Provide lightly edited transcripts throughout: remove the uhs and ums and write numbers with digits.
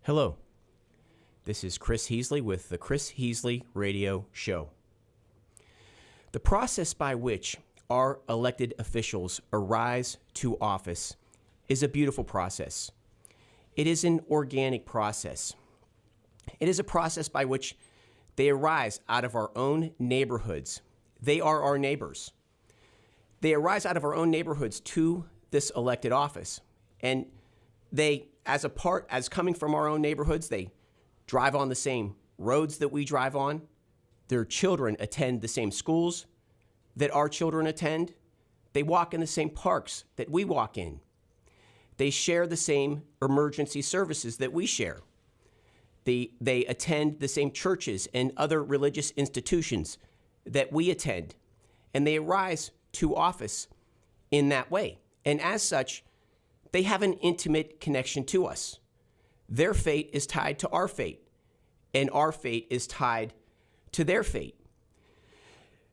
Hello, this is Chris Heasley with the Chris Heasley Radio Show. The process by which our elected officials arise to office is a beautiful process. It is an organic process. It is a process by which they arise out of our own neighborhoods. They are our neighbors. They arise out of our own neighborhoods to this elected office. And they, as coming from our own neighborhoods, they drive on the same roads that we drive on. Their children attend the same schools that our children attend. They walk in the same parks that we walk in. They share the same emergency services that we share. They attend the same churches and other religious institutions that we attend. And they arise to office in that way. And as such, they have an intimate connection to us. Their fate is tied to our fate, and our fate is tied to their fate.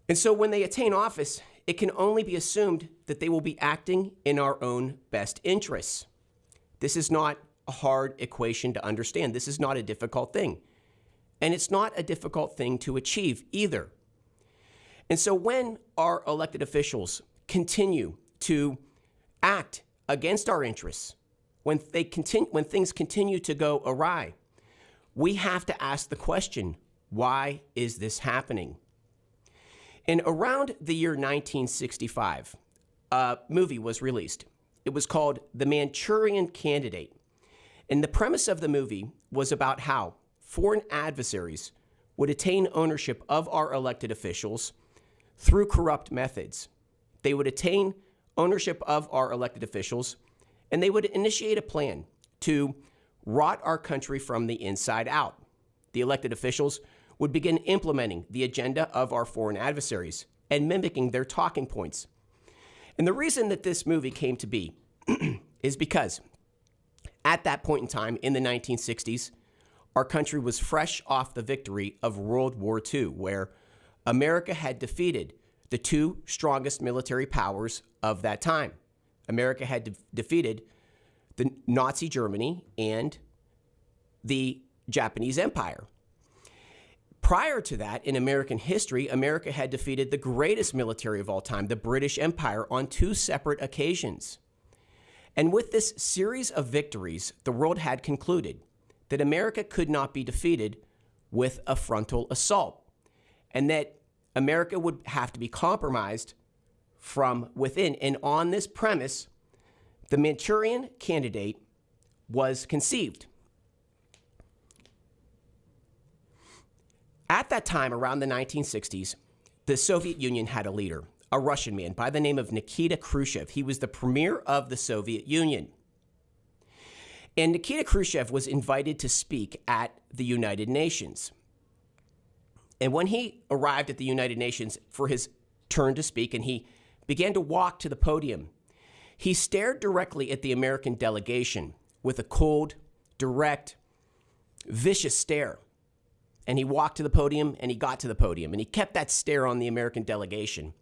And so when they attain office, it can only be assumed that they will be acting in our own best interests. This is not a hard equation to understand. This is not a difficult thing. And it's not a difficult thing to achieve either. And so when our elected officials continue to act against our interests, when things continue to go awry, we have to ask the question, why is this happening? And around the year 1965, a movie was released. It was called The Manchurian Candidate. And the premise of the movie was about how foreign adversaries would attain ownership of our elected officials through corrupt methods. They would attain ownership of our elected officials, and they would initiate a plan to rot our country from the inside out. The elected officials would begin implementing the agenda of our foreign adversaries and mimicking their talking points. And the reason that this movie came to be is because at that point in time, in the 1960s, our country was fresh off the victory of World War II, where America had defeated the two strongest military powers of that time. America had defeated the Nazi Germany and the Japanese Empire. Prior to that, in American history, America had defeated the greatest military of all time, the British Empire, on two separate occasions. And with this series of victories, the world had concluded that America could not be defeated with a frontal assault, and that America would have to be compromised from within. And on this premise, the Manchurian Candidate was conceived. At that time, around the 1960s, the Soviet Union had a leader, a Russian man by the name of Nikita Khrushchev. He was the premier of the Soviet Union. And Nikita Khrushchev was invited to speak at the United Nations. And when he arrived at the United Nations for his turn to speak and he began to walk to the podium, he stared directly at the American delegation with a cold, direct, vicious stare. And he walked to the podium and he got to the podium and he kept that stare on the American delegation.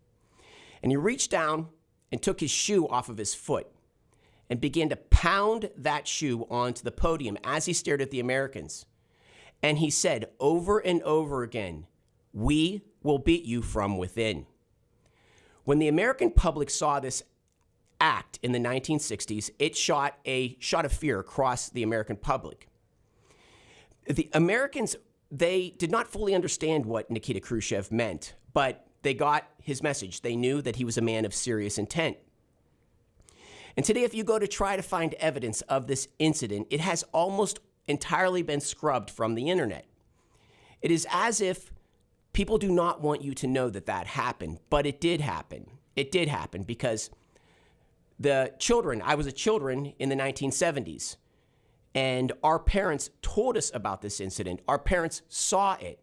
And he reached down and took his shoe off of his foot and began to pound that shoe onto the podium as he stared at the Americans. And he said over and over again, "We will beat you from within." When the American public saw this act in the 1960s, it shot a shot of fear across the American public. The Americans, they did not fully understand what Nikita Khrushchev meant, but they got his message. They knew that he was a man of serious intent. And today, if you go to try to find evidence of this incident, it has almost entirely been scrubbed from the internet. It is as if people do not want you to know that that happened, but it did happen. It did happen because I was a children in the 1970s, and our parents told us about this incident. Our parents saw it,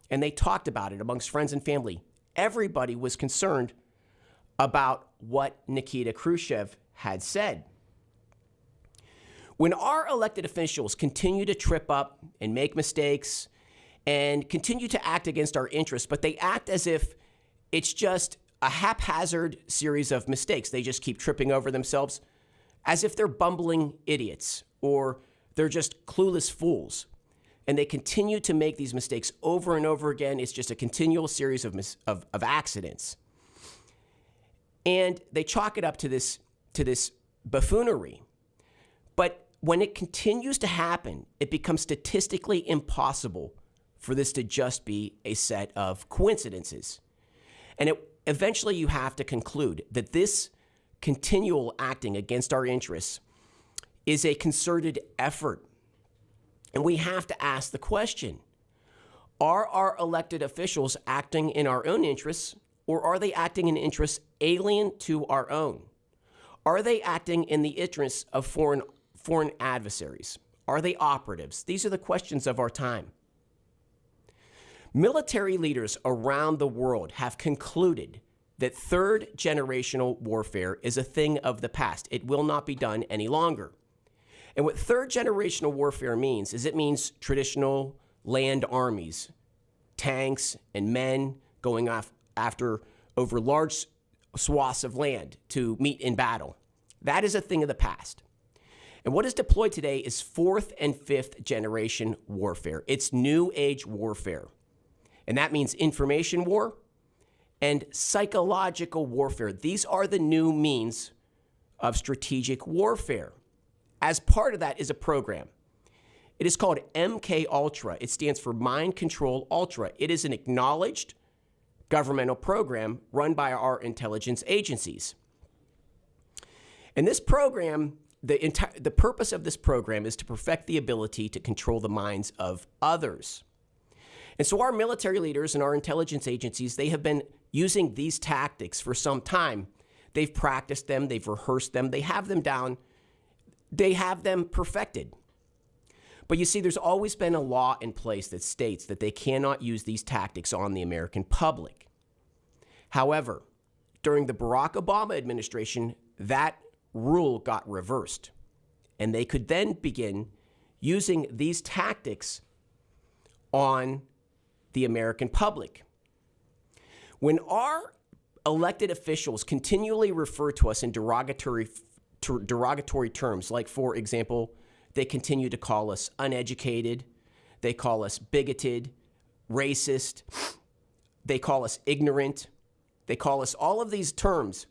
and they talked about it amongst friends and family. Everybody was concerned about what Nikita Khrushchev had said. When our elected officials continue to trip up and make mistakes and continue to act against our interests, but they act as if it's just a haphazard series of mistakes. They just keep tripping over themselves as if they're bumbling idiots or they're just clueless fools. And they continue to make these mistakes over and over again. It's just a continual series of accidents. And they chalk it up to this buffoonery. But when it continues to happen, it becomes statistically impossible for this to just be a set of coincidences. And eventually you have to conclude that this continual acting against our interests is a concerted effort. And we have to ask the question, are our elected officials acting in our own interests, or are they acting in interests alien to our own? Are they acting in the interests of foreign adversaries? Are they operatives? These are the questions of our time. Military leaders around the world have concluded that third generational warfare is a thing of the past. It will not be done any longer. And what third generational warfare means is it means traditional land armies, tanks and men going after over large swaths of land to meet in battle. That is a thing of the past. And what is deployed today is fourth and fifth generation warfare. It's new age warfare. And that means information war and psychological warfare. These are the new means of strategic warfare. As part of that is a program. It is called MK Ultra. It stands for Mind Control Ultra. It is an acknowledged governmental program run by our intelligence agencies. And this program, the purpose of this program is to perfect the ability to control the minds of others. And so our military leaders and our intelligence agencies, they have been using these tactics for some time. They've practiced them, they've rehearsed them, they have them down, they have them perfected. But you see, there's always been a law in place that states that they cannot use these tactics on the American public. However, during the Barack Obama administration, that rule got reversed, and they could then begin using these tactics on the American public. When our elected officials continually refer to us in derogatory terms, like, for example, they continue to call us uneducated, they call us bigoted, racist, they call us ignorant, they call us all of these terms,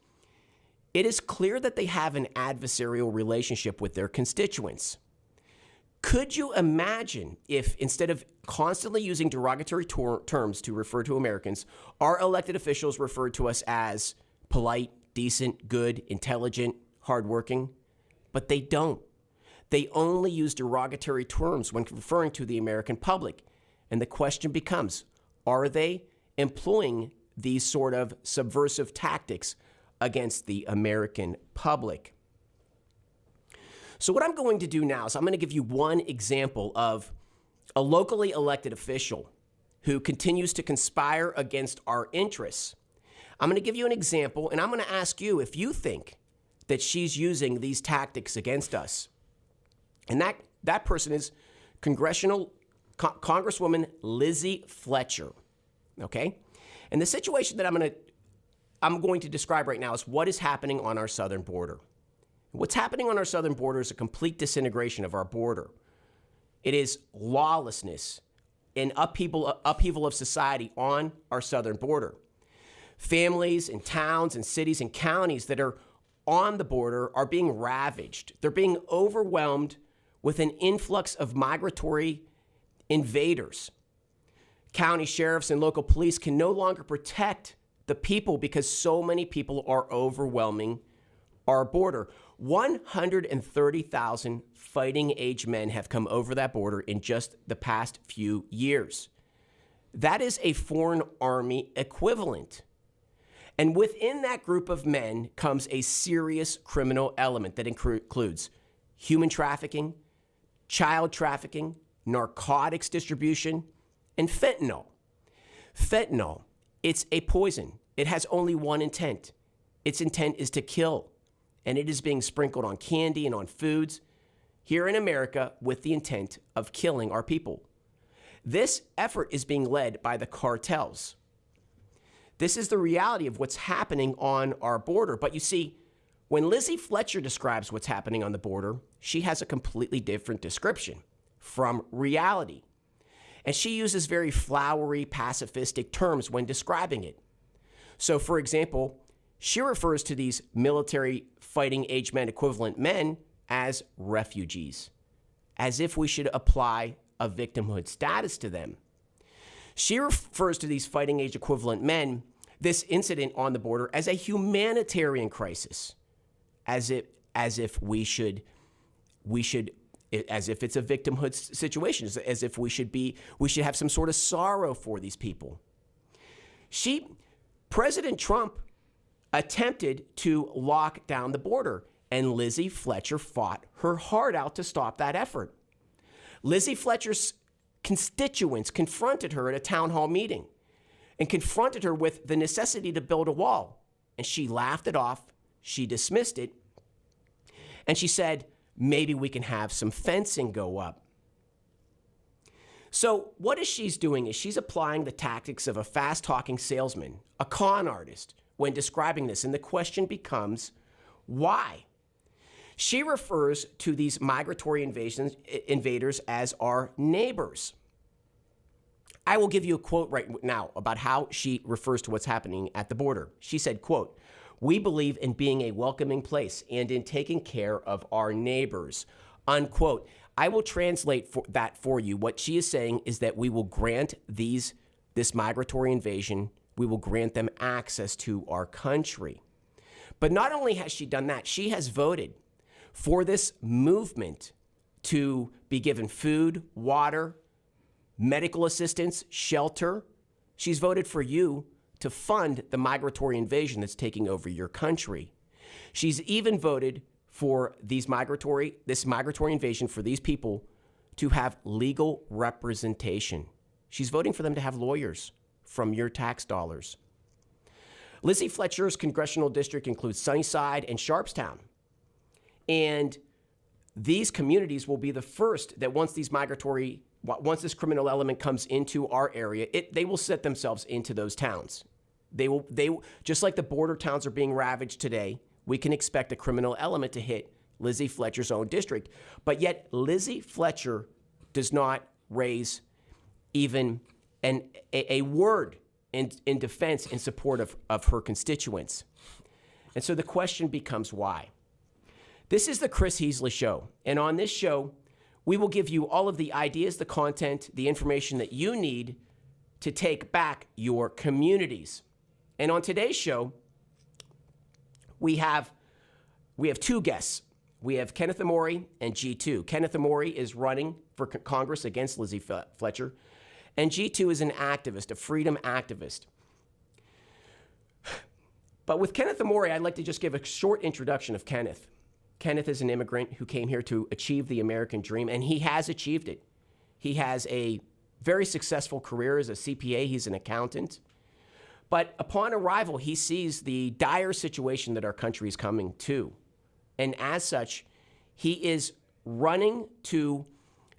it is clear that they have an adversarial relationship with their constituents. Could you imagine if, instead of constantly using derogatory terms to refer to Americans, our elected officials referred to us as polite, decent, good, intelligent, hardworking? But they don't. They only use derogatory terms when referring to the American public. And the question becomes, are they employing these sort of subversive tactics against the American public? So what I'm going to do now is I'm going to give you one example of a locally elected official who continues to conspire against our interests. I'm going to give you an example, and I'm going to ask you if you think that she's using these tactics against us. And that person is Congresswoman Lizzie Fletcher, okay? And the situation that I'm going to describe right now is what is happening on our southern border. What's happening on our southern border is a complete disintegration of our border. It is lawlessness and upheaval of society on our southern border. Families and towns and cities and counties that are on the border are being ravaged. They're being overwhelmed with an influx of migratory invaders. County sheriffs and local police can no longer protect the people because so many people are overwhelming our border. 130,000 fighting age men have come over that border in just the past few years. That is a foreign army equivalent. And within that group of men comes a serious criminal element that includes human trafficking, child trafficking, narcotics distribution, and fentanyl. Fentanyl, it's a poison. It has only one intent. Its intent is to kill. And it is being sprinkled on candy and on foods here in America with the intent of killing our people. This effort is being led by the cartels. This is the reality of what's happening on our border. But you see, When Lizzie Fletcher describes what's happening on the border, she has a completely different description from reality. And she uses very flowery, pacifistic terms when describing it. So, for example, she refers to these military fighting age men equivalent men as refugees, as if we should apply a victimhood status to them. She refers to these fighting age equivalent men, this incident on the border, as a humanitarian crisis, as if it's a victimhood situation, as if we should have some sort of sorrow for these people. President Trump attempted to lock down the border, and Lizzie Fletcher fought her heart out to stop that effort. Lizzie Fletcher's constituents confronted her at a town hall meeting and confronted her with the necessity to build a wall. And she laughed it off. She dismissed it. And she said, maybe we can have some fencing go up. So what is she's doing is she's applying the tactics of a fast-talking salesman, a con artist, when describing this. And the question becomes, why? She refers to these migratory invaders as our neighbors. I will give you a quote right now about how she refers to what's happening at the border. She said, quote, "We believe in being a welcoming place and in taking care of our neighbors," unquote. I will translate that for you. What she is saying is that we will grant this migratory invasion, we will grant them access to our country. But not only has she done that, she has voted for this movement to be given food, water, medical assistance, shelter. She's voted for you to fund the migratory invasion that's taking over your country. She's even voted for this migratory invasion for these people to have legal representation. She's voting for them to have lawyers from your tax dollars. Lizzie Fletcher's congressional district includes Sunnyside and Sharpstown. And these communities will be the first that once this criminal element comes into our area, they will set themselves into those towns. They will, just like the border towns are being ravaged today, we can expect a criminal element to hit Lizzie Fletcher's own district. But yet Lizzie Fletcher does not raise even a word in defense, in support of her constituents. And so the question becomes why? This is the Chris Heasley Show. And on this show, we will give you all of the ideas, the content, the information that you need to take back your communities. And on today's show, we have two guests. We have Kenneth Amori and G2. Kenneth Amori is running for Congress against Lizzie Fletcher, and G2 is an activist, a freedom activist. But with Kenneth Amori, I'd like to just give a short introduction of Kenneth. Kenneth is an immigrant who came here to achieve the American dream, and he has achieved it. He has a very successful career as a CPA. He's an accountant. But upon arrival, he sees the dire situation that our country is coming to. And as such, he is running to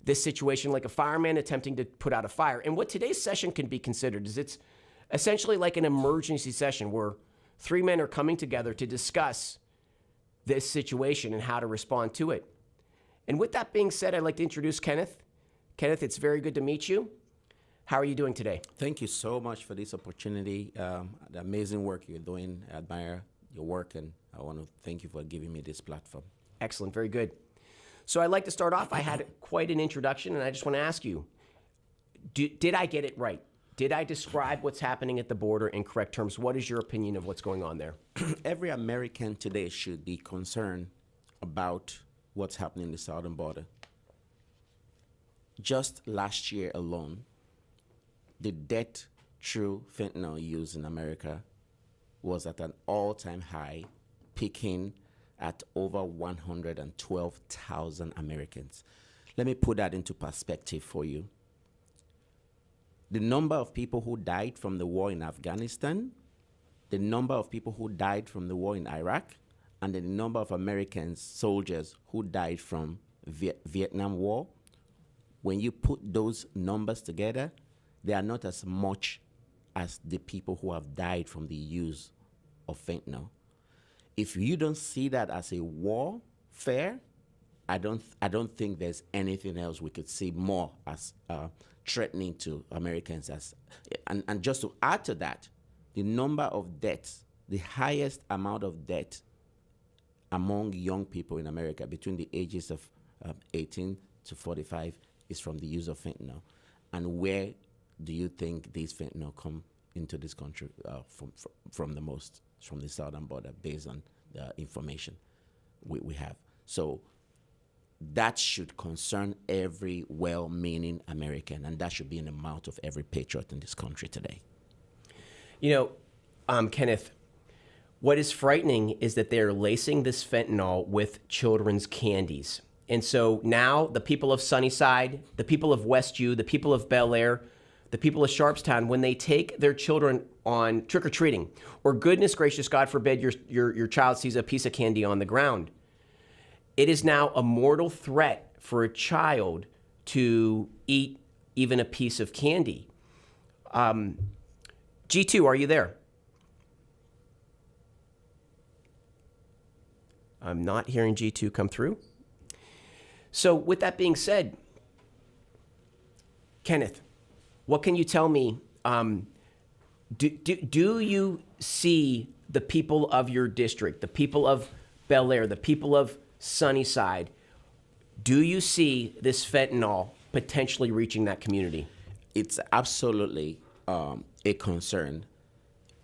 this situation like a fireman attempting to put out a fire. And what today's session can be considered is it's essentially like an emergency session where three men are coming together to discuss this situation and how to respond to it. And with that being said, I'd like to introduce Kenneth. Kenneth, it's very good to meet you. How are you doing today? Thank you so much for this opportunity. The amazing work you're doing. I admire your work, and I want to thank you for giving me this platform. Excellent. Very good. So I'd like to start off. I had quite an introduction, and I just want to ask you, did I get it right? Did I describe what's happening at the border in correct terms? What is your opinion of what's going on there? Every American today should be concerned about what's happening in the southern border. Just last year alone, the death through fentanyl use in America was at an all-time high, peaking at over 112,000 Americans. Let me put that into perspective for you. The number of people who died from the war in Afghanistan, the number of people who died from the war in Iraq, and the number of American soldiers who died from Vietnam War, when you put those numbers together, they are not as much as the people who have died from the use of fentanyl. if you don't see that as a warfare, I don't think there's anything else we could see more as threatening to Americans. And just to add to that, the number of deaths, the highest amount of death among young people in America between the ages of 18 to 45 is from the use of fentanyl. And where do you think these fentanyl come into this country from the most? From the southern border, based on the information we have. So that should concern every well-meaning American, and that should be in the mouth of every patriot in this country today. You know, Kenneth, what is frightening is that they're lacing this fentanyl with children's candies. And so now the people of Sunnyside, the people of Westview, the people of Bel Air, the people of Sharpstown, when they take their children on trick-or-treating, or goodness gracious, God forbid, your child sees a piece of candy on the ground, it is now a mortal threat for a child to eat even a piece of candy. G2, are you there? I'm not hearing G2 come through. So with that being said, Kenneth, what can you tell me? Do you see the people of your district, the people of Bel Air, the people of Sunnyside, do you see this fentanyl potentially reaching that community? It's absolutely a concern.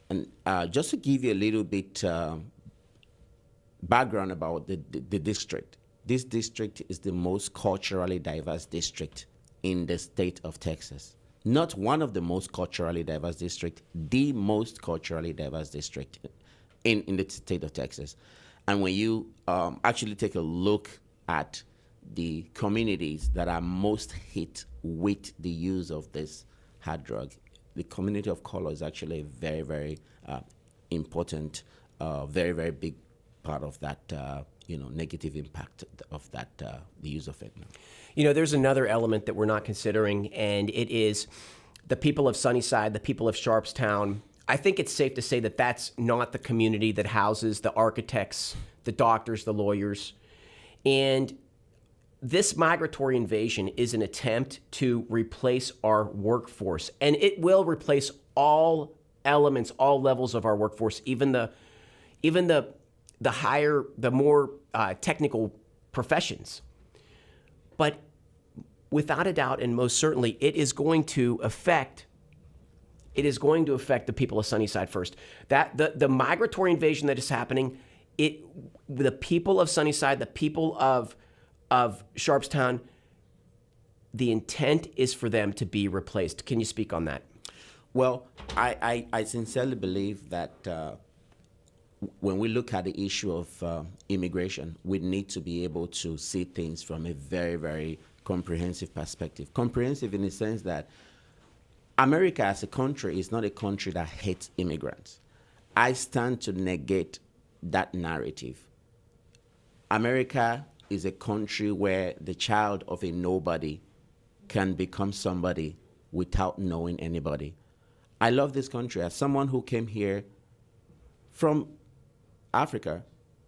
And just to give you a little bit background about the district, this district is the most culturally diverse district in the state of Texas. Not one of the most culturally diverse districts, the most culturally diverse district in the state of Texas. And when you actually take a look at the communities that are most hit with the use of this hard drug, the community of color is actually a very, very important, very, very big part of that, negative impact of that, the use of fentanyl. You know, there's another element that we're not considering, and it is the people of Sunnyside, the people of Sharpstown. I think it's safe to say that that's not the community that houses the architects, the doctors, the lawyers. And this migratory invasion is an attempt to replace our workforce. And it will replace all elements, all levels of our workforce, even the higher, the more technical professions. But without a doubt, and most certainly, it is going to affect the people of Sunnyside first. That the migratory invasion that is happening, the people of Sunnyside, the people of Sharpstown, the intent is for them to be replaced. Can you speak on that? Well, I sincerely believe that when we look at the issue of immigration, we need to be able to see things from a very, very comprehensive perspective. Comprehensive in the sense that America as a country is not a country that hates immigrants. I stand to negate that narrative. America is a country where the child of a nobody can become somebody without knowing anybody. I love this country. As someone who came here from Africa,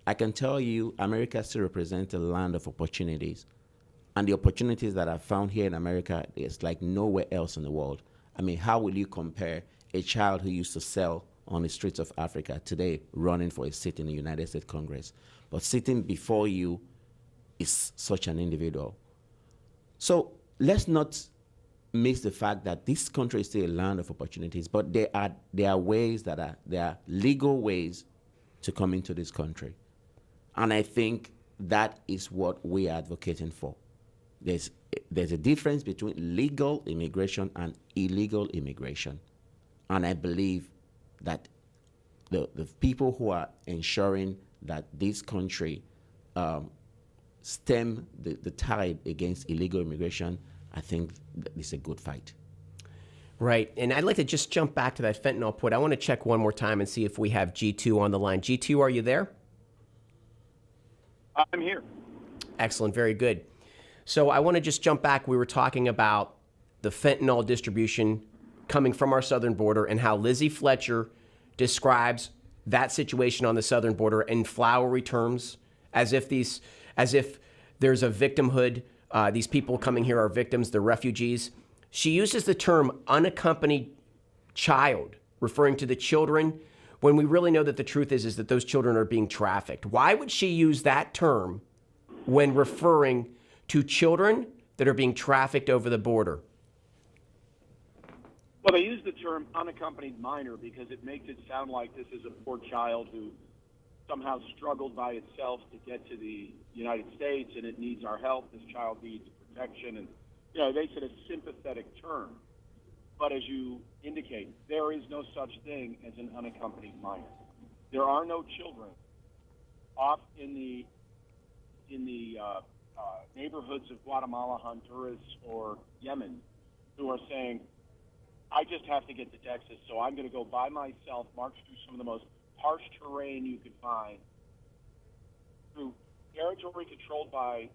I can tell you America still represents a land of opportunities. And the opportunities that are found here in America is like nowhere else in the world. I mean, how will you compare a child who used to sell on the streets of Africa today running for a seat in the United States Congress? But sitting before you is such an individual. So let's not miss the fact that this country is still a land of opportunities, but there are ways there are legal ways to come into this country. And I think that is what we are advocating for. There's a difference between legal immigration and illegal immigration. And I believe that the people who are ensuring that this country stem the tide against illegal immigration, I think it's a good fight. Right. And I'd like to just jump back to that fentanyl point. I want to check one more time and see if we have G2 on the line. G2, are you there? I'm here. Excellent. Very good. So I want to just jump back. We were talking about the fentanyl distribution coming from our southern border and how Lizzie Fletcher describes that situation on the southern border in flowery terms, as if there's a victimhood. These people coming here are victims, they're refugees. She uses the term unaccompanied child, referring to the children, when we really know that the truth is that those children are being trafficked. Why would she use that term when referring to children that are being trafficked over the border? Well, they use the term unaccompanied minor because it makes it sound like this is a poor child who somehow struggled by itself to get to the United States and it needs our help. This child needs protection. And, they said a sympathetic term. But as you indicate, there is no such thing as an unaccompanied minor. There are no children off in the neighborhoods of Guatemala, Honduras, or Yemen who are saying, I just have to get to Texas, so I'm going to go by myself, march through some of the most harsh terrain you could find, through territory controlled by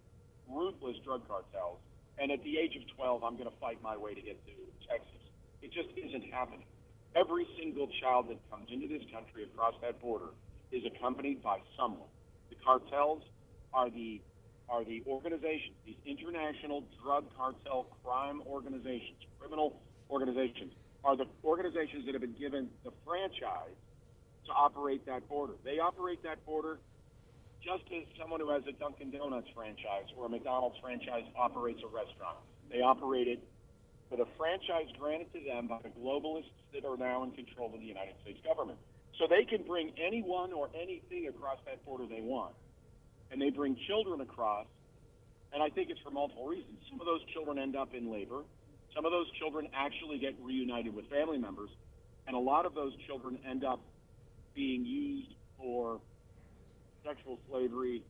ruthless drug cartels, and at the age of 12, I'm going to fight my way to get to Texas. It just isn't happening. Every single child that comes into this country across that border is accompanied by someone. The cartels are the organizations, these international drug cartel crime organizations, criminal organizations, are the organizations that have been given the franchise to operate that border. They operate that border just as someone who has a Dunkin' Donuts franchise or a McDonald's franchise operates a restaurant. They operate it with a franchise granted to them by the globalists that are now in control of the United States government. So they can bring anyone or anything across that border they want. And they bring children across, and I think it's for multiple reasons. Some of those children end up in labor. Some of those children actually get reunited with family members. And a lot of those children end up being used for sexual slavery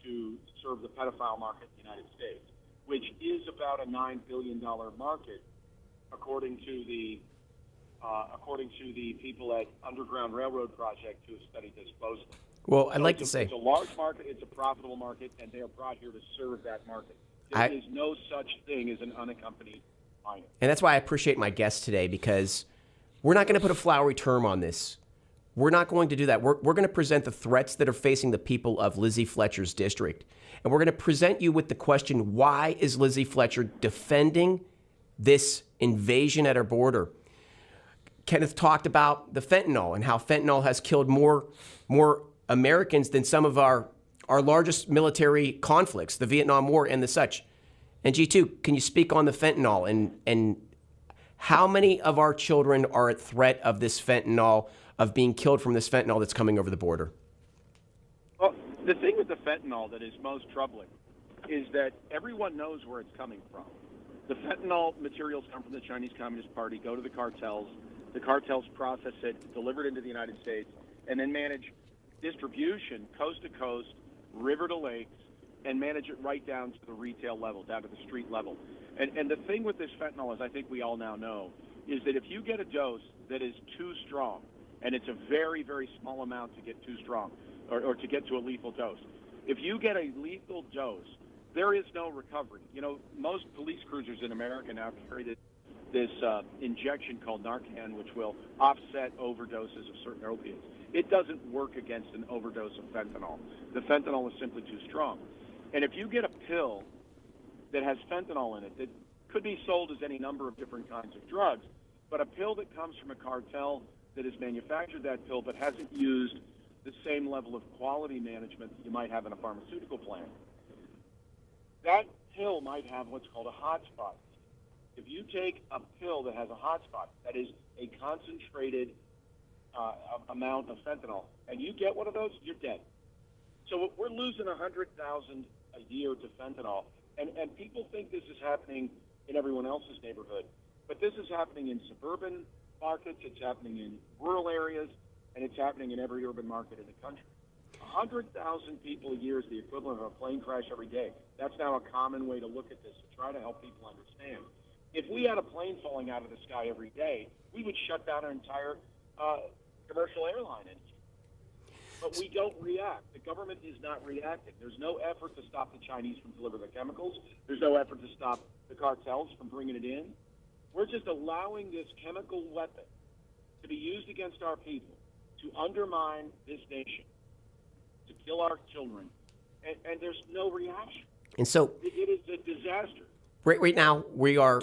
to serve the pedophile market in the United States, which is about a $9 billion market, according to the people at Underground Railroad Project who have studied this closely. Well, I'd like to say it's a large market, it's a profitable market, and they are brought here to serve that market. There is no such thing as an unaccompanied minor. And that's why I appreciate my guest today, because we're not going to put a flowery term on this. We're not going to do that. We're going to present the threats that are facing the people of Lizzie Fletcher's district. And we're going to present you with the question, why is Lizzie Fletcher defending this invasion at our border? Kenneth talked about the fentanyl and how fentanyl has killed more Americans than some of our largest military conflicts, the Vietnam War and the such. And G2, can you speak on the fentanyl and how many of our children are at threat of this fentanyl, of being killed from this fentanyl that's coming over the border? Well, the thing with the fentanyl that is most troubling is that everyone knows where it's coming from. The fentanyl materials come from the Chinese Communist Party, go to the cartels process it, deliver it into the United States, and then manage distribution coast to coast, river to lakes, and manage it right down to the retail level, down to the street level. And the thing with this fentanyl, as I think we all now know, is that if you get a dose that is too strong, and it's a very, very small amount to get too strong, or to get to a lethal dose. If you get a lethal dose, there is no recovery. Most police cruisers in America now carry this injection called Narcan, which will offset overdoses of certain opiates. It doesn't work against an overdose of fentanyl. The fentanyl is simply too strong. And if you get a pill that has fentanyl in it, that could be sold as any number of different kinds of drugs, but a pill that comes from a cartel that has manufactured that pill but hasn't used the same level of quality management that you might have in a pharmaceutical plant, that pill might have what's called a hotspot. If you take a pill that has a hotspot, that is a concentrated amount of fentanyl, and you get one of those, you're dead. So we're losing 100,000 a year to fentanyl, and people think this is happening in everyone else's neighborhood, but this is happening in suburban markets, it's happening in rural areas, and it's happening in every urban market in the country. 100,000 people a year is the equivalent of a plane crash every day. That's now a common way to look at this, to try to help people understand. If we had a plane falling out of the sky every day, we would shut down our entire commercial airline industry. But we don't react. The government is not reacting. There's no effort to stop the Chinese from delivering the chemicals. There's no effort to stop the cartels from bringing it in. We're just allowing this chemical weapon to be used against our people to undermine this nation, to kill our children, and there's no reaction. And so It is a disaster. right now we are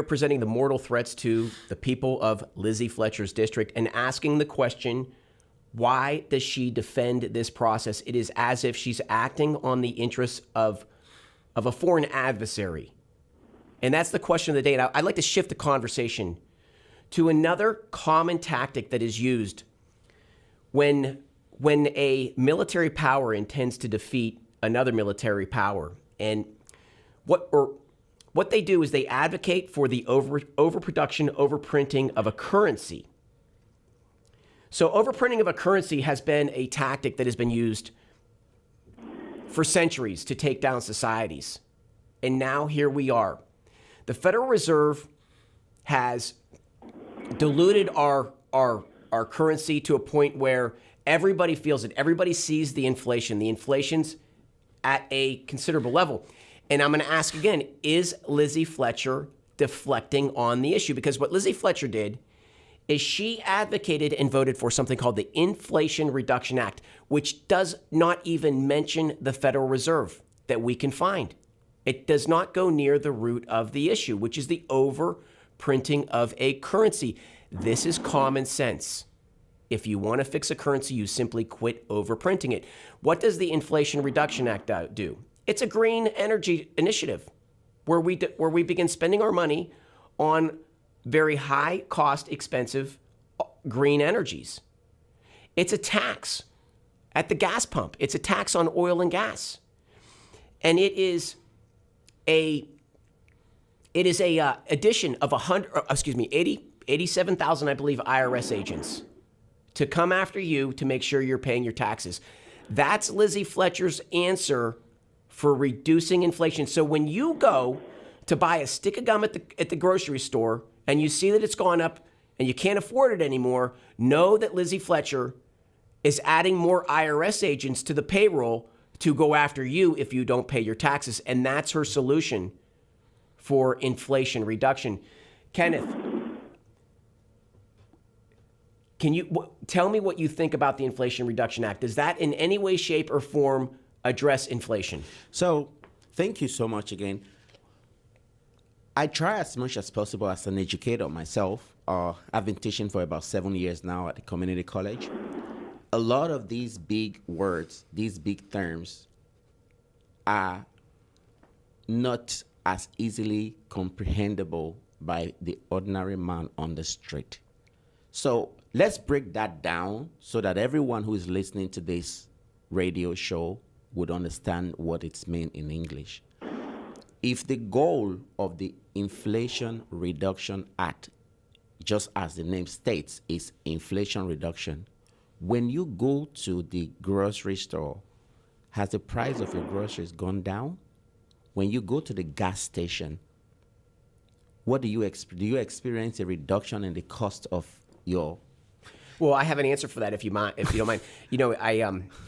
presenting the mortal threats to the people of Lizzie Fletcher's district and asking the question, why does she defend this process? It is as if she's acting on the interests of a foreign adversary. And that's the question of the day. And I'd like to shift the conversation to another common tactic that is used when a military power intends to defeat another military power. And what they do is they advocate for the overproduction, overprinting of a currency. So overprinting of a currency has been a tactic that has been used for centuries to take down societies. And now here we are. The Federal Reserve has diluted our currency to a point where everybody feels it. Everybody sees the inflation. The inflation's at a considerable level. And I'm going to ask again, is Lizzie Fletcher deflecting on the issue? Because what Lizzie Fletcher did is she advocated and voted for something called the Inflation Reduction Act, which does not even mention the Federal Reserve that we can find. It does not go near the root of the issue, which is the overprinting of a currency. This is common sense. If you want to fix a currency, you simply quit overprinting it. What does the Inflation Reduction Act do? It's a green energy initiative where we begin spending our money on very high cost, expensive green energies. It's a tax at the gas pump. It's a tax on oil and gas. And it is a addition of 87,000, I believe, IRS agents to come after you to make sure you're paying your taxes. That's Lizzie Fletcher's answer for reducing inflation. So when you go to buy a stick of gum at the grocery store and you see that it's gone up and you can't afford it anymore, know that Lizzie Fletcher is adding more IRS agents to the payroll to go after you if you don't pay your taxes. And that's her solution for inflation reduction. Kenneth, can you tell me what you think about the Inflation Reduction Act? Does that in any way, shape, or form address inflation? So, thank you so much again. I try as much as possible as an educator myself. I've been teaching for about 7 years now at the community college. A lot of these big words, these big terms, are not as easily comprehensible by the ordinary man on the street. So let's break that down so that everyone who is listening to this radio show would understand what it's meant in English. If the goal of the Inflation Reduction Act, just as the name states, is inflation reduction, when you go to the grocery store, has the price of your groceries gone down? When you go to the gas station, what do you experience a reduction in the cost of your? Well, I have an answer for that if you don't mind. You know,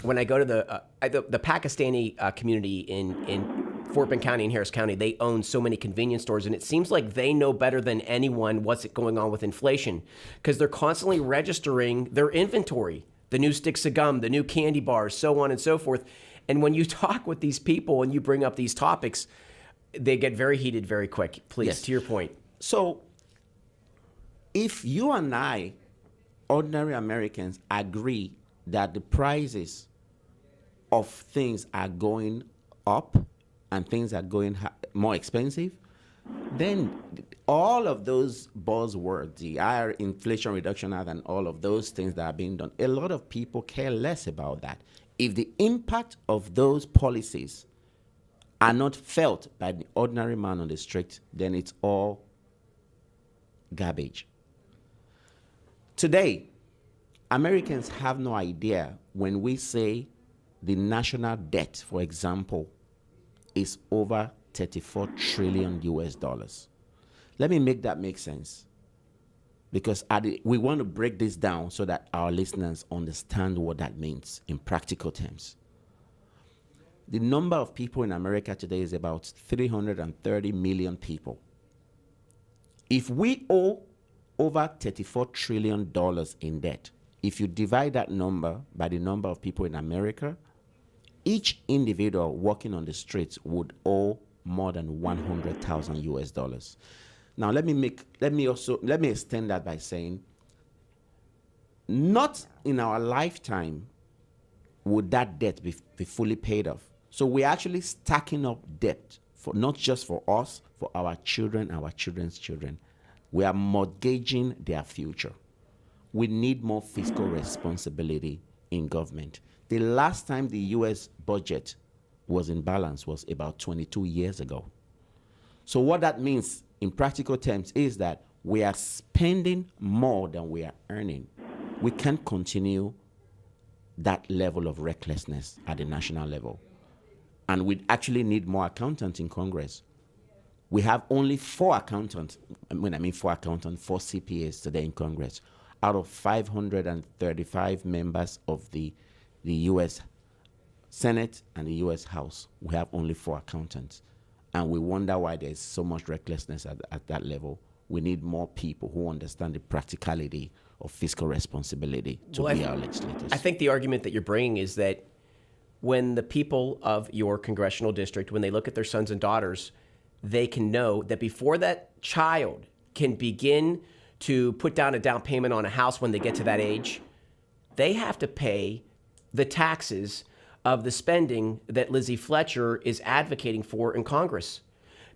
when I go to the Pakistani community in Fort Bend County and Harris County, they own so many convenience stores, and it seems like they know better than anyone what's going on with inflation because they're constantly registering their inventory, the new sticks of gum, the new candy bars, so on and so forth. And when you talk with these people and you bring up these topics, they get very heated very quick. Please, Yes. to your point. So if you and I, ordinary Americans, agree that the prices of things are going up and things are going more expensive, then all of those buzzwords, the higher Inflation Reduction Act and all of those things that are being done, a lot of people care less about that. If the impact of those policies are not felt by the ordinary man on the street, then it's all garbage. Today, Americans have no idea when we say the national debt, for example, is over 34 trillion US dollars. Let me make that make sense. Because we want to break this down so that our listeners understand what that means in practical terms. The number of people in America today is about 330 million people. If we owe over $34 trillion in debt, if you divide that number by the number of people in America, each individual walking on the streets would owe more than 100,000 US dollars. Now let me extend that by saying, not in our lifetime would that debt be fully paid off. So we're actually stacking up debt for not just for us, for our children, our children's children. We are mortgaging their future. We need more fiscal responsibility in government. The last time the US budget was in balance was about 22 years ago. So what that means in practical terms is that we are spending more than we are earning. We can't continue that level of recklessness at the national level. And we actually need more accountants in Congress. We have only 4 accountants, four CPAs today in Congress, out of 535 members of the U.S. Senate and the U.S. House. We have only 4 accountants. And we wonder why there's so much recklessness at that level. We need more people who understand the practicality of fiscal responsibility to be our legislators. I think the argument that you're bringing is that when the people of your congressional district, when they look at their sons and daughters, they can know that before that child can begin to put down a down payment on a house when they get to that age, they have to pay the taxes of the spending that Lizzie Fletcher is advocating for in Congress.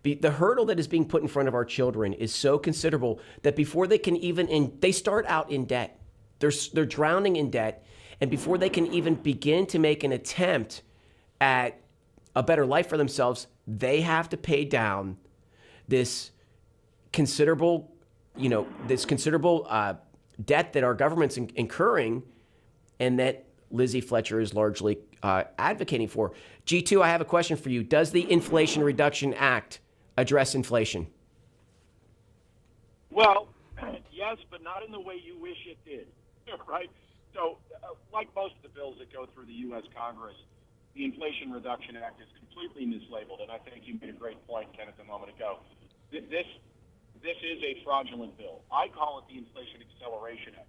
The hurdle that is being put in front of our children is so considerable that before they can even, they start out in debt. They're drowning in debt. And before they can even begin to make an attempt at a better life for themselves, they have to pay down this considerable, debt that our government's incurring, and that Lizzie Fletcher is largely advocating for. G2, I have a question for you. Does the Inflation Reduction Act address inflation? Well, yes, but not in the way you wish it did, right? So, like most of the bills that go through the U.S. Congress, the Inflation Reduction Act is completely mislabeled, and I think you made a great point, Kenneth, a moment ago. This is a fraudulent bill. I call it the Inflation Acceleration Act.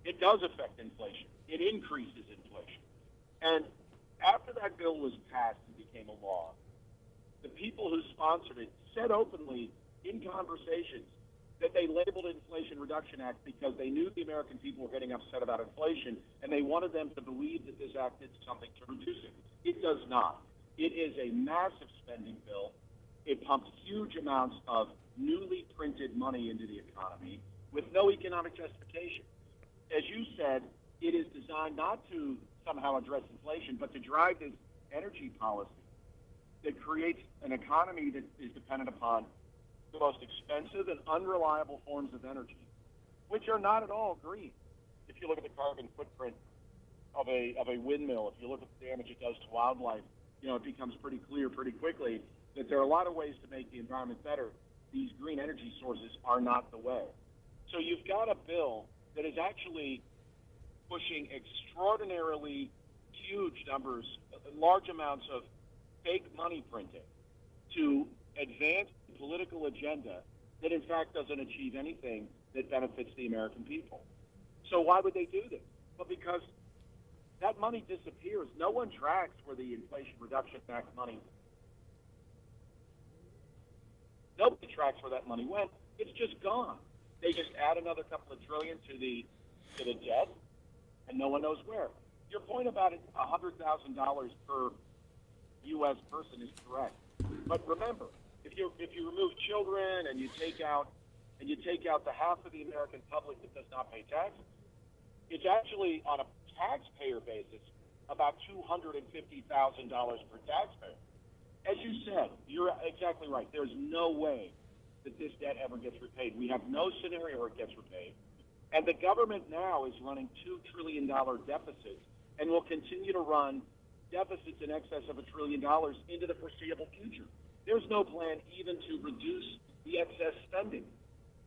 It does affect inflation. It increases inflation. And after that bill was passed and became a law, the people who sponsored it said openly in conversations that they labeled it Inflation Reduction Act because they knew the American people were getting upset about inflation, and they wanted them to believe that this act did something to reduce it. It does not. It is a massive spending bill. It pumps huge amounts of newly printed money into the economy with no economic justification. As you said, it is designed not to somehow address inflation, but to drive this energy policy that creates an economy that is dependent upon the most expensive and unreliable forms of energy, which are not at all green. If you look at the carbon footprint of a windmill, if you look at the damage it does to wildlife, it becomes pretty clear pretty quickly that there are a lot of ways to make the environment better. These green energy sources are not the way. So you've got a bill that is actually pushing extraordinarily huge numbers, large amounts of fake money printing to advance the political agenda that in fact doesn't achieve anything that benefits the American people. So why would they do this? Well, because that money disappears. No one tracks where the Inflation Reduction Act money. Nobody tracks where that money went. It's just gone. They just add another couple of trillion to the debt, and no one knows where. Your point about $100,000 per U.S. person is correct. But remember, if you remove children and you take out the half of the American public that does not pay taxes, it's actually on a taxpayer basis about $250,000 per taxpayer. As you said, you're exactly right. There's no way that this debt ever gets repaid. We have no scenario where it gets repaid. And the government now is running $2 trillion deficits and will continue to run deficits in excess of $1 trillion into the foreseeable future. There's no plan even to reduce the excess spending.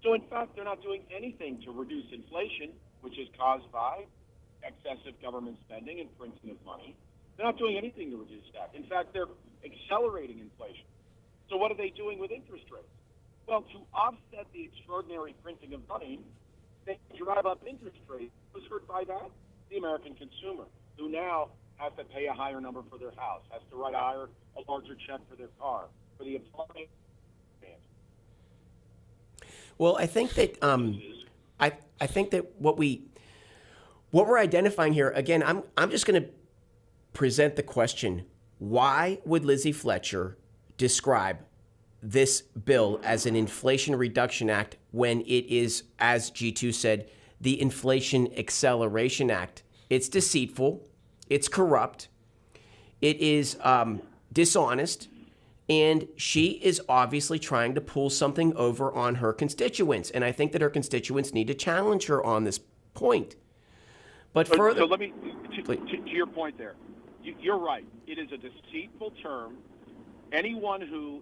So, in fact, they're not doing anything to reduce inflation, which is caused by excessive government spending and printing of money. They're not doing anything to reduce that. In fact, they're accelerating inflation. So what are they doing with interest rates? Well, to offset the extraordinary printing of money, they drive up interest rates. Who's hurt by that? The American consumer, who now has to pay a higher number for their house, has to write a larger check for their car, for the appliance. Well, I think that I think that what we're identifying here, again, I'm just going to present the question: why would Lizzie Fletcher describe this bill as an Inflation Reduction Act when it is, as G2 said, the Inflation Acceleration Act? It's deceitful, it's corrupt, it is dishonest, and she is obviously trying to pull something over on her constituents. And I think that her constituents need to challenge her on this point. But further, so let me to your point there. You're right. It is a deceitful term. Anyone who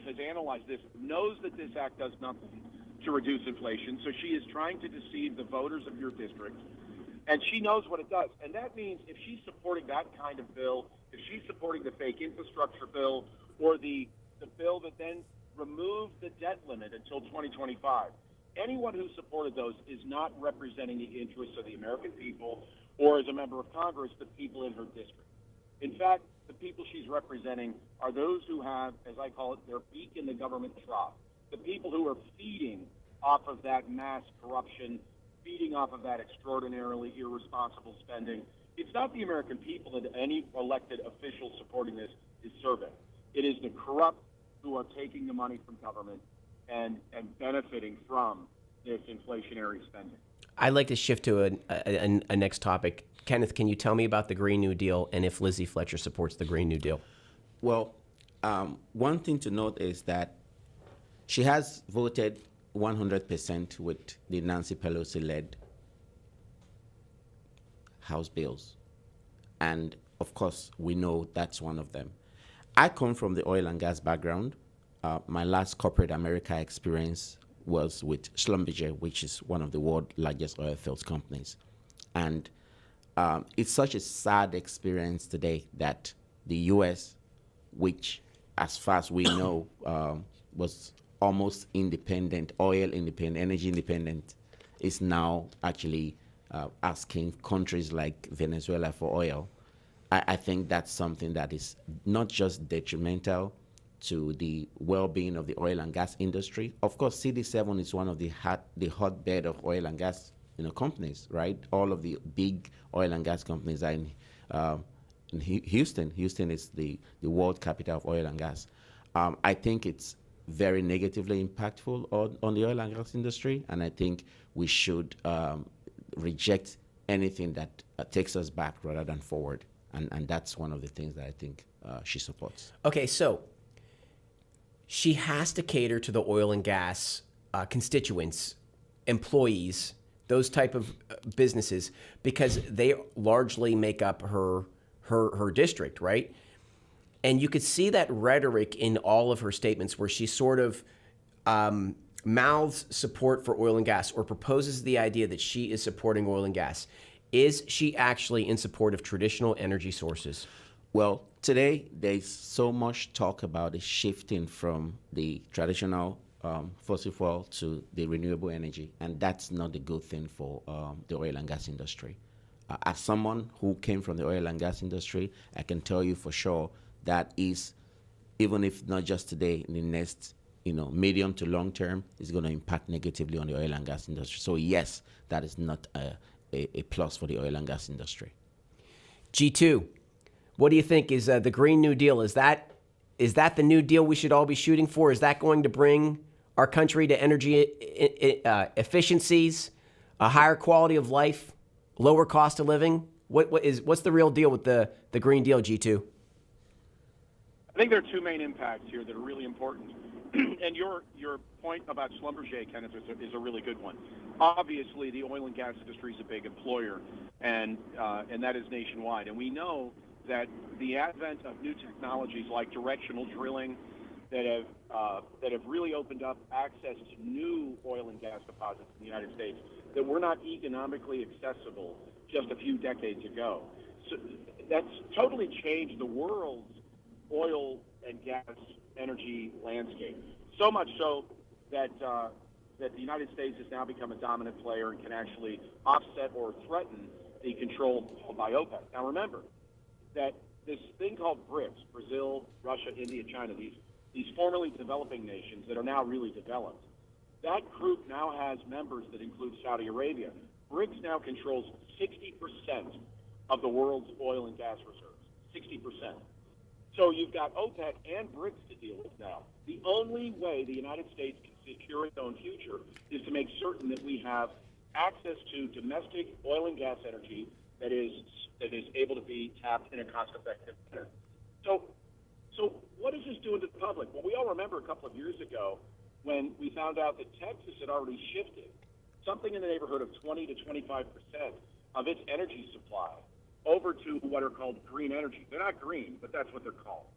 has analyzed this knows that this act does nothing to reduce inflation. So she is trying to deceive the voters of your district, and she knows what it does. And that means if she's supporting that kind of bill, if she's supporting the fake infrastructure bill, or the bill that then removed the debt limit until 2025, anyone who supported those is not representing the interests of the American people, or as a member of Congress, the people in her district. In fact, the people she's representing are those who have, as I call it, their beak in the government trough. The people who are feeding off of that mass corruption, feeding off of that extraordinarily irresponsible spending. It's not the American people that any elected official supporting this is serving. It is the corrupt who are taking the money from government and benefiting from this inflationary spending. I'd like to shift to a next topic. Kenneth, can you tell me about the Green New Deal and if Lizzie Fletcher supports the Green New Deal? Well, one thing to note is that she has voted 100% with the Nancy Pelosi-led House bills. And, of course, we know that's one of them. I come from the oil and gas background. My last corporate America experience was with Schlumberger, which is one of the world's largest oil fields companies. And it's such a sad experience today that the U.S., which, as far as we know, was almost independent, oil independent, energy independent, is now actually asking countries like Venezuela for oil. I think that's something that is not just detrimental to the well-being of the oil and gas industry. Of course, CD7 is one of the hotbed of oil and gas companies, right? All of the big oil and gas companies are in Houston. Houston is the world capital of oil and gas. I think it's very negatively impactful on the oil and gas industry, and I think we should reject anything that takes us back rather than forward. And that's one of the things that I think she supports. Okay, so she has to cater to the oil and gas constituents, employees, those type of businesses, because they largely make up her district, right? And you could see that rhetoric in all of her statements where she sort of mouths support for oil and gas or proposes the idea that she is supporting oil and gas. Is she actually in support of traditional energy sources? Well, today there's so much talk about the shifting from the traditional fossil fuel to the renewable energy, and that's not a good thing for the oil and gas industry. As someone who came from the oil and gas industry, I can tell you for sure that is, even if not just today, in the next medium to long term, is going to impact negatively on the oil and gas industry. So yes, that is not a plus for the oil and gas industry. G2, what do you think? Is the Green New Deal, is that the New Deal we should all be shooting for? Is that going to bring our country to energy efficiencies, a higher quality of life, lower cost of living? What's the real deal with the Green Deal, G2? I think there are two main impacts here that are really important. And your point about Schlumberger, Kenneth, is a really good one. Obviously, the oil and gas industry is a big employer, and that is nationwide. And we know that the advent of new technologies like directional drilling that have really opened up access to new oil and gas deposits in the United States that were not economically accessible just a few decades ago. So that's totally changed the world's oil and gas energy landscape. So much so that that the United States has now become a dominant player and can actually offset or threaten the control by OPEC. Now remember that this thing called BRICS, Brazil, Russia, India, China, these formerly developing nations that are now really developed, that group now has members that include Saudi Arabia. BRICS now controls 60% of the world's oil and gas reserves, 60%. So you've got OPEC and BRICS to deal with now. The only way the United States can secure its own future is to make certain that we have access to domestic oil and gas energy that is able to be tapped in a cost-effective manner. So what is this doing to the public? Well, we all remember a couple of years ago when we found out that Texas had already shifted something in the neighborhood of 20 to 25% of its energy supply over to what are called green energy. They're not green, but that's what they're called.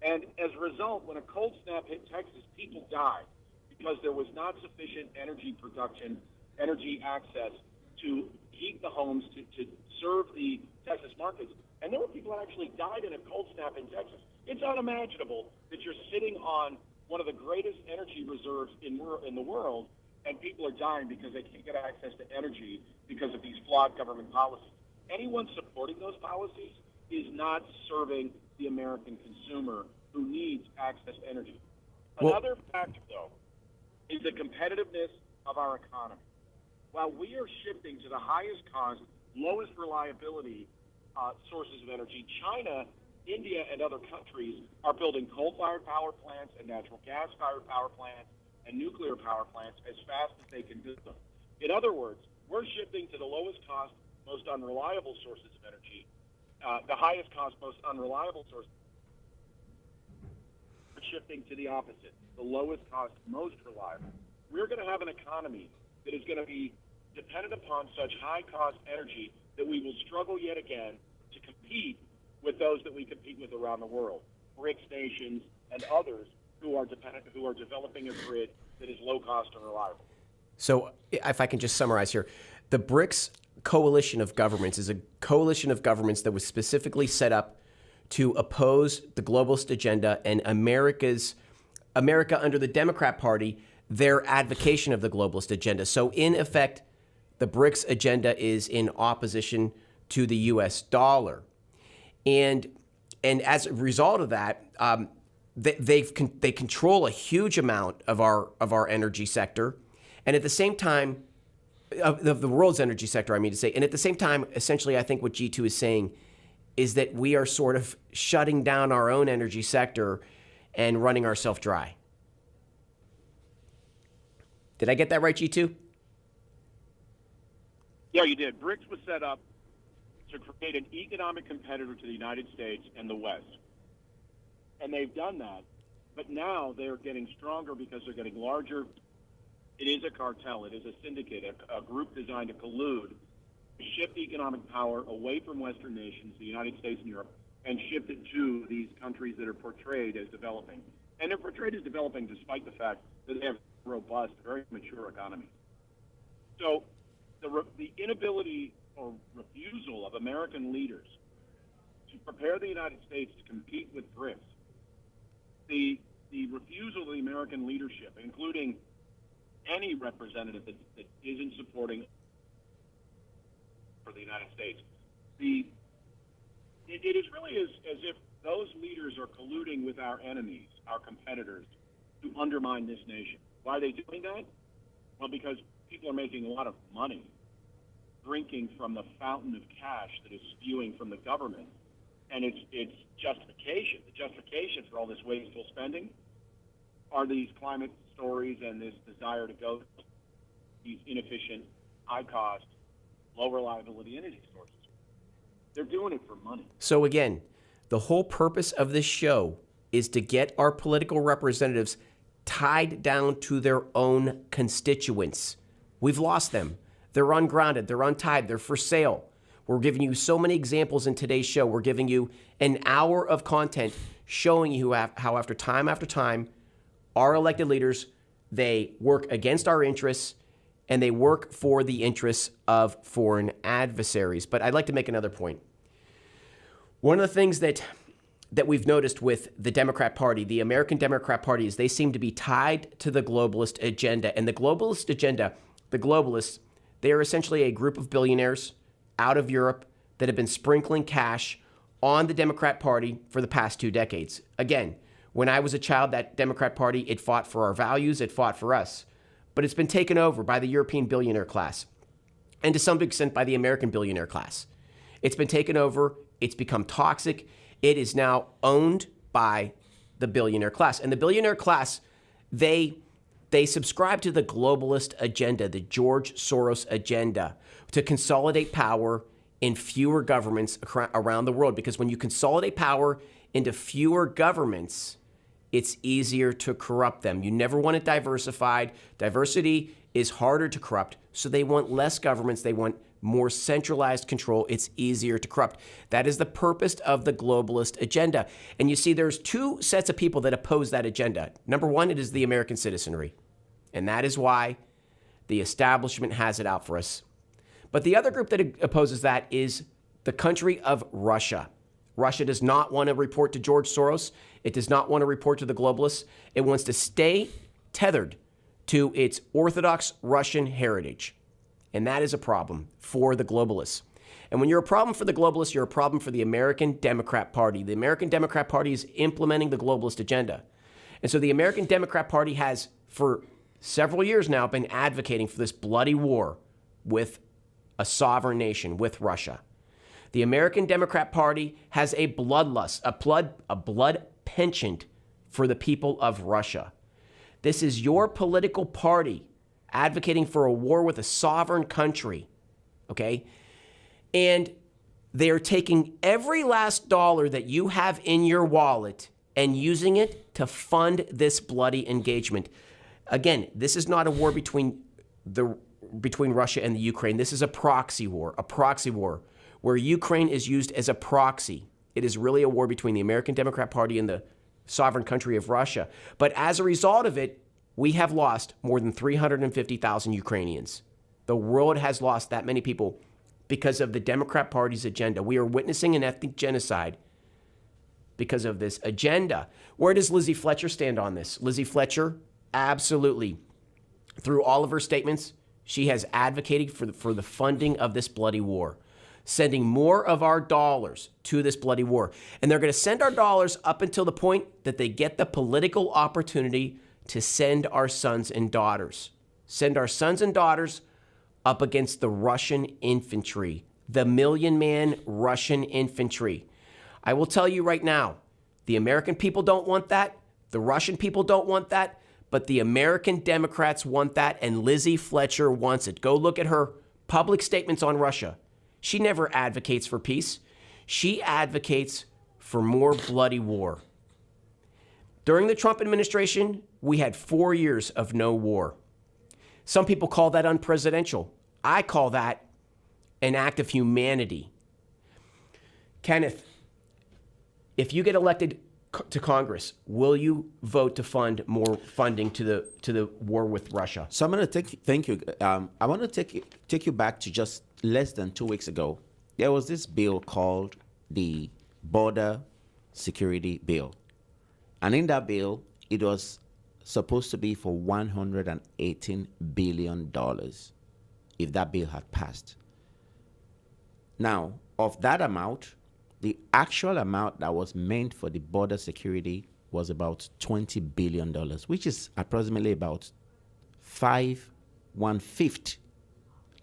And as a result, when a cold snap hit Texas, people died because there was not sufficient energy production, energy access to heat the homes, to serve the Texas markets. And there were people that actually died in a cold snap in Texas. It's unimaginable that you're sitting on one of the greatest energy reserves in the world, and people are dying because they can't get access to energy because of these flawed government policies. Anyone supporting those policies is not serving the American consumer who needs access to energy. Another factor, though, is the competitiveness of our economy. While we are shifting to the highest cost, lowest reliability sources of energy, China, India, and other countries are building coal-fired power plants and natural gas-fired power plants and nuclear power plants as fast as they can build them. In other words, we're shifting to the lowest cost, most unreliable sources of energy, the highest cost, most unreliable sources. We're shifting to the opposite, the lowest cost, most reliable. We're going to have an economy that is going to be dependent upon such high-cost energy that we will struggle yet again to compete with those that we compete with around the world, BRICS nations and others who are developing a grid that is low cost and reliable. So if I can just summarize here, the BRICS coalition of governments is a coalition of governments that was specifically set up to oppose the globalist agenda and America under the Democrat Party, their advocacy of the globalist agenda. So in effect, the BRICS agenda is in opposition to the U.S. dollar. And as a result of that, they control a huge amount of our energy sector, and at the same time, of the world's energy sector, I mean to say, and at the same time, essentially, I think what G2 is saying is that we are sort of shutting down our own energy sector and running ourselves dry. Did I get that right, G2? Yeah, you did. BRICS was set up to create an economic competitor to the United States and the West. And they've done that, but now they're getting stronger because they're getting larger. It is a cartel. It is a syndicate, a group designed to collude, to shift economic power away from Western nations, the United States and Europe, and shift it to these countries that are portrayed as developing. And they're portrayed as developing despite the fact that they have robust, very mature economies. So the inability or refusal of American leaders to prepare the United States to compete with BRICS, the refusal of the American leadership, including any representative that isn't supporting for the United States, it is really as if those leaders are colluding with our enemies, our competitors, to undermine this nation. Why are they doing that? Well, because people are making a lot of money drinking from the fountain of cash that is spewing from the government. And it's justification. The justification for all this wasteful spending are these climate stories and this desire to go to these inefficient, high-cost, low-reliability energy sources. They're doing it for money. So again, the whole purpose of this show is to get our political representatives tied down to their own constituents. We've lost them. They're ungrounded. They're untied. They're for sale. We're giving you so many examples in today's show. We're giving you an hour of content showing you how after time, our elected leaders, they work against our interests and they work for the interests of foreign adversaries. But I'd like to make another point. One of the things that that we've noticed with the Democrat Party, the American Democrat Party, is they seem to be tied to the globalist agenda. And the globalist agenda, the globalists, they are essentially a group of billionaires out of Europe that have been sprinkling cash on the Democrat Party for the past 2 decades. Again, when I was a child, that Democrat Party, it fought for our values, it fought for us. But it's been taken over by the European billionaire class, and to some extent by the American billionaire class. It's been taken over, it's become toxic. It is now owned by the billionaire class. And the billionaire class, they subscribe to the globalist agenda, the George Soros agenda, to consolidate power in fewer governments around the world. Because when you consolidate power into fewer governments, it's easier to corrupt them. You never want it diversified. Diversity is harder to corrupt, so they want less governments. They want more centralized control. It's easier to corrupt. That is the purpose of the globalist agenda. And you see, there's 2 sets of people that oppose that agenda. Number one, it is the American citizenry. And that is why the establishment has it out for us. But the other group that opposes that is the country of Russia. Russia does not want to report to George Soros. It does not want to report to the globalists. It wants to stay tethered to its Orthodox Russian heritage. And that is a problem for the globalists. And when you're a problem for the globalists, you're a problem for the American Democrat Party. The American Democrat Party is implementing the globalist agenda. And so the American Democrat Party has, for several years now, been advocating for this bloody war with a sovereign nation, with Russia. The American Democrat Party has a bloodlust, a blood penchant for the people of Russia. This is your political party advocating for a war with a sovereign country, okay? And they are taking every last dollar that you have in your wallet and using it to fund this bloody engagement. Again, this is not a war between Russia and the Ukraine. This is a proxy war where Ukraine is used as a proxy. It is really a war between the American Democrat Party and the sovereign country of Russia. But as a result of it, we have lost more than 350,000 Ukrainians. The world has lost that many people because of the Democrat Party's agenda. We are witnessing an ethnic genocide because of this agenda. Where does Lizzie Fletcher stand on this? Lizzie Fletcher, absolutely. Through all of her statements, she has advocated for the funding of this bloody war, sending more of our dollars to this bloody war. And they're going to send our dollars up until the point that they get the political opportunity to send our sons and daughters. Send our sons and daughters up against the Russian infantry, the million-man Russian infantry. I will tell you right now, the American people don't want that. The Russian people don't want that. But the American Democrats want that, and Lizzie Fletcher wants it. Go look at her public statements on Russia. She never advocates for peace. She advocates for more bloody war. During the Trump administration, we had 4 years of no war. Some people call that unpresidential. I call that an act of humanity. Kenneth, if you get elected to Congress, will you vote to fund more funding to the war with Russia? So I'm going to thank you. I want to take you back to just less than 2 weeks ago. There was this bill called the Border Security Bill. And in that bill, it was supposed to be for $118 billion if that bill had passed. Now, of that amount, the actual amount that was meant for the border security was about $20 billion, which is approximately about 1/5,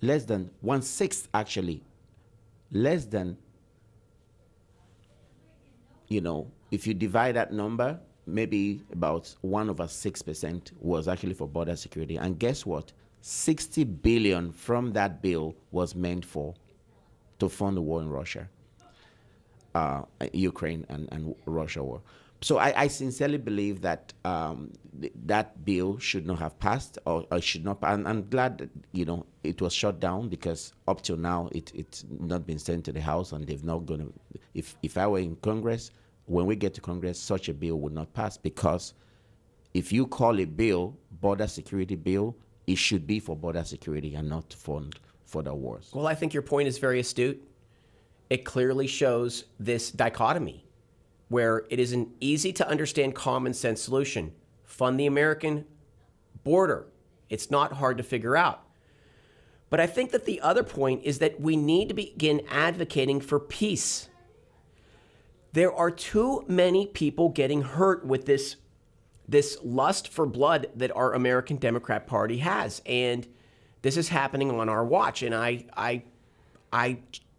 less than 1/6 actually, less than, if you divide that number, maybe about 1/6% was actually for border security. And guess what? 60 billion from that bill was meant to fund the war in Russia, Ukraine and Russia war. So I sincerely believe that that bill should not have passed, or should not. And I'm glad that it was shut down, because up till now it's not been sent to the House, and they've not going to. If I were in Congress, when we get to Congress, such a bill would not pass, because if you call a bill border security bill, it should be for border security and not to fund further wars. Well, I think your point is very astute. It clearly shows this dichotomy where it is an easy to understand common sense solution. Fund the American border. It's not hard to figure out. But I think that the other point is that we need to begin advocating for peace. There are too many people getting hurt with this lust for blood that our American Democrat Party has. And this is happening on our watch. And I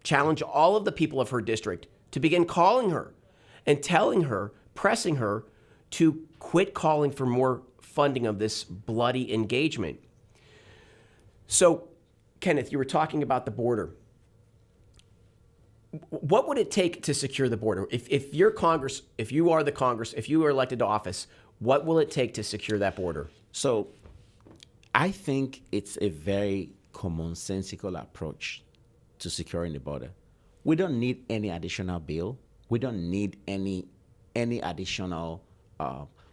challenge all of the people of her district to begin calling her and telling her, pressing her to quit calling for more funding of this bloody engagement. So, Kenneth, you were talking about the border. What would it take to secure the border? If you're Congress, if you are the Congress, if you are elected to office, what will it take to secure that border? So I think it's a very commonsensical approach to securing the border. We don't need any additional bill. We don't need any additional,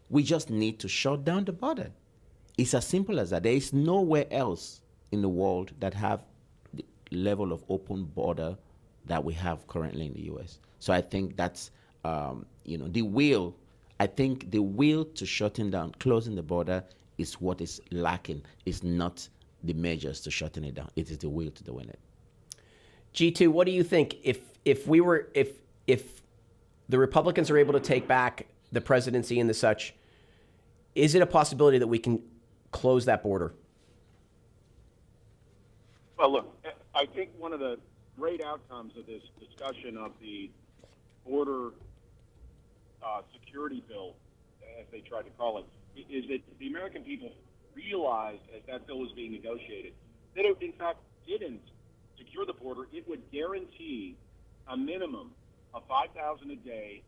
we just need to shut down the border. It's as simple as that. There is nowhere else in the world that have the level of open border that we have currently in the U.S. So I think that's, the will. I think the will to shutting down, closing the border is what is lacking. It's not the measures to shutting it down. It is the will to doing it. G2, what do you think? If the Republicans are able to take back the presidency and the such, is it a possibility that we can close that border? Well, look, I think one of the great outcomes of this discussion of the border security bill, as they tried to call it, is that the American people realized, as that bill was being negotiated, that it, in fact, didn't secure the border. It would guarantee a minimum of 5,000 a day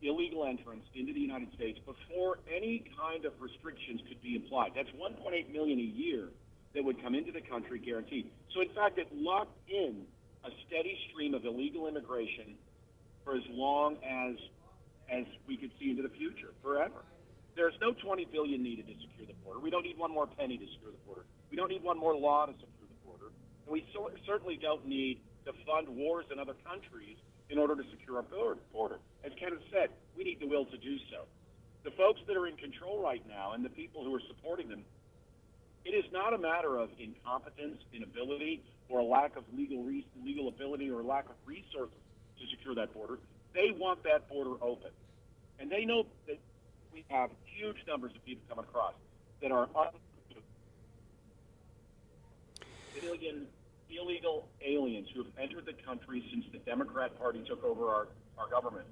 illegal entrance into the United States before any kind of restrictions could be applied. That's 1.8 million a year that would come into the country guaranteed. So, in fact, it locked in a steady stream of illegal immigration for as long as we could see into the future, forever. There's no $20 billion needed to secure the border. We don't need one more penny to secure the border. We don't need one more law to secure the border. And we certainly don't need to fund wars in other countries in order to secure our border. As Kenneth said, we need the will to do so. The folks that are in control right now and the people who are supporting them, it is not a matter of incompetence, inability, or a lack of legal ability or a lack of resources to secure that border. They want that border open. And they know that we have huge numbers of people coming across that are million illegal aliens who have entered the country since the Democrat Party took over our government.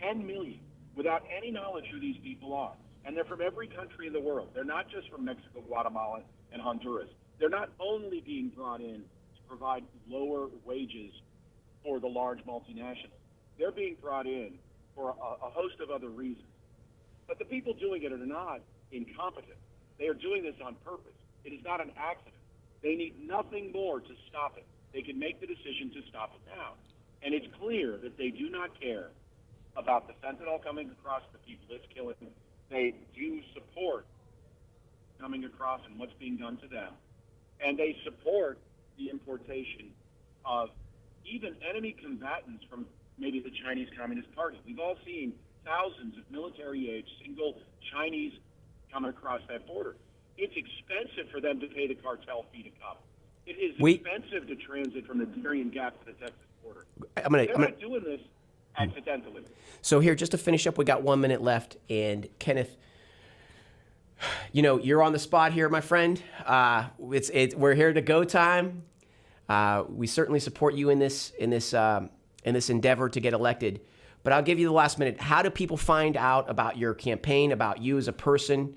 10 million without any knowledge who these people are. And they're from every country in the world. They're not just from Mexico, Guatemala, and Honduras. They're not only being brought in to provide lower wages for the large multinationals. They're being brought in for a host of other reasons. But the people doing it are not incompetent. They are doing this on purpose. It is not an accident. They need nothing more to stop it. They can make the decision to stop it now. And it's clear that they do not care about the fentanyl coming across the people it's killing. They do support coming across and what's being done to them. And they support the importation of even enemy combatants from maybe the Chinese Communist Party. We've all seen thousands of military-age single Chinese coming across that border. It's expensive for them to pay the cartel fee to come. It is expensive to transit from the Darien Gap to the Texas border. They're not doing this accidentally. So here, just to finish up, we got 1 minute left. And Kenneth, you're on the spot here, my friend. We're here to go time. We certainly support you in this endeavor to get elected. But I'll give you the last minute. How do people find out about your campaign, about you as a person,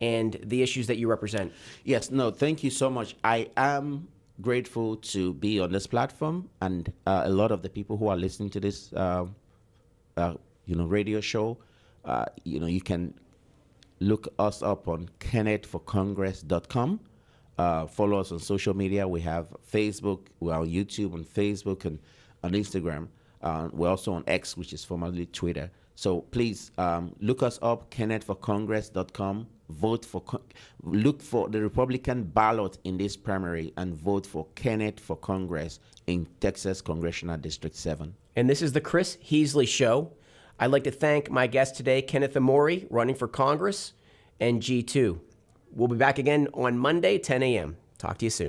and the issues that you represent? Yes, no, thank you so much. I am grateful to be on this platform, and a lot of the people who are listening to this, radio show, you can look us up on kennethforcongress.com. Follow us on social media. We have Facebook. We're on YouTube, on Facebook, and on Instagram. We're also on X, which is formerly Twitter. So please look us up, kennethforcongress.com. Look for the Republican ballot in this primary and vote for Kenneth for Congress in Texas Congressional District 7. And this is the Chris Heasley Show. I'd like to thank my guest today, Kenneth Amori, running for Congress, and G2. We'll be back again on Monday, 10 a.m. Talk to you soon.